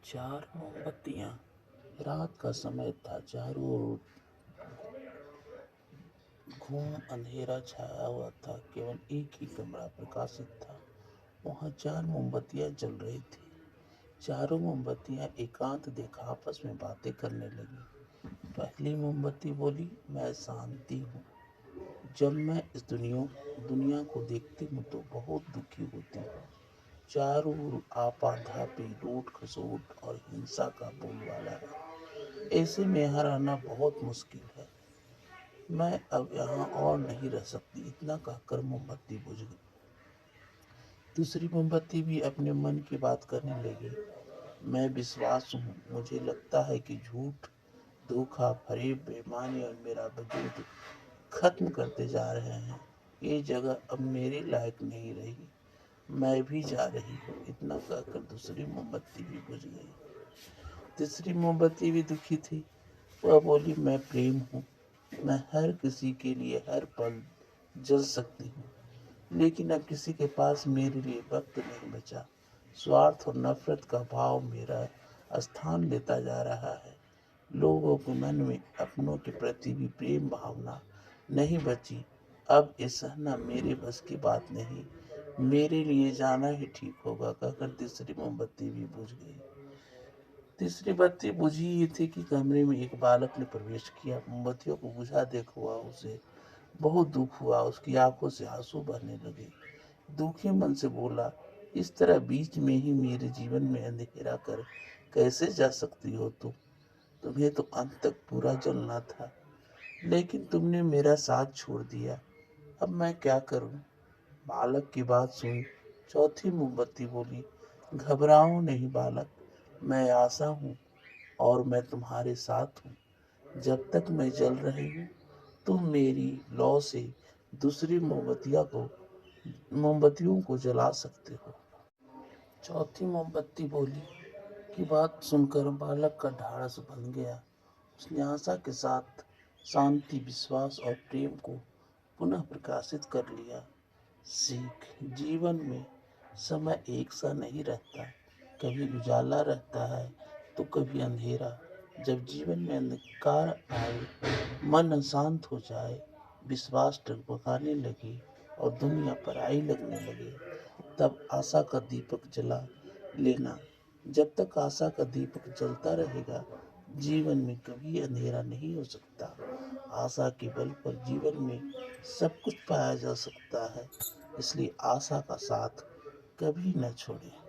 चार मोमबत्तियां। रात का समय था। चारों ओर घूम अंधेरा छाया हुआ था। केवल एक ही कमरा प्रकाशित था। वहां चार मोमबत्तियां जल रही थी। चारों मोमबत्तियां एकांत देखा आपस में बातें करने लगी। पहली मोमबत्ती बोली, मैं शांति हूँ। जब मैं इस दुनिया को देखती हूँ तो बहुत दुखी होती हूँ। चारों ओर आपाधापी, लूट खसोट और हिंसा का बोलबाला है। ऐसे में यहाँ रहना बहुत मुश्किल है। मैं अब यहाँ और नहीं रह सकती। इतना कहकर मोमबत्ती बुझ गई। दूसरी मोमबत्ती भी अपने मन की बात करने लगी। मैं विश्वास हूँ। मुझे लगता है कि झूठ, धोखा, फरेब, बेईमानी और मेरा वजूद खत्म करते जा रहे हैं। ये जगह अब मेरे लायक नहीं रही। मैं भी जा रही हूँ। इतना कहकर दूसरी मोमबत्ती भी बुझ गई। तीसरी मोमबत्ती भी दुखी थी। वह बोली, मैं प्रेम हूँ। मैं हर किसी के लिए हर पल जल सकती हूँ, लेकिन अब किसी के पास मेरे लिए वक्त नहीं बचा। स्वार्थ और नफरत का भाव मेरा स्थान लेता जा रहा है। लोगों के मन में अपनों के प्रति भी प्रेम भावना नहीं बची। अब ये सहना मेरे बस की बात नहीं। मेरे लिए जाना ही ठीक होगा, कहकर तीसरी मोमबत्ती भी बुझ गई। तीसरी बत्ती बुझी ही थी कि कमरे में एक बालक ने प्रवेश किया। मोमबत्तियों को बुझा देख हुआ उसे बहुत दुख हुआ। उसकी आंखों से आंसू बहने लगे। दुखी मन से बोला, इस तरह बीच में ही मेरे जीवन में अंधेरा कर कैसे जा सकती हो तुम? तुम्हें तो अंत तक पूरा जलना था, लेकिन तुमने मेरा साथ छोड़ दिया। अब मैं क्या करूं? बालक की बात सुन चौथी मोमबत्ती बोली, घबराओ नहीं बालक, मैं आशा हूँ और मैं तुम्हारे साथ हूँ। जब तक मैं जल रही हूँ तुम मेरी लौ से दूसरी मोमबत्तियों को जला सकते हो। चौथी मोमबत्ती बोली की बात सुनकर बालक का ढाढ़स बन गया। उसने आशा के साथ शांति, विश्वास और प्रेम को पुनः प्रकाशित कर लिया। सीख, जीवन में समय एक सा नहीं रहता। कभी उजाला रहता है तो कभी अंधेरा। जब जीवन में अंधकार आए, मन अशांत हो जाए, विश्वास डगमगाने लगे और दुनिया पराई लगने लगे, तब आशा का दीपक जला लेना। जब तक आशा का दीपक जलता रहेगा, जीवन में कभी अंधेरा नहीं हो सकता। आशा के बल पर जीवन में सब कुछ पाया जा सकता है। इसलिए आशा का साथ कभी न छोड़ें।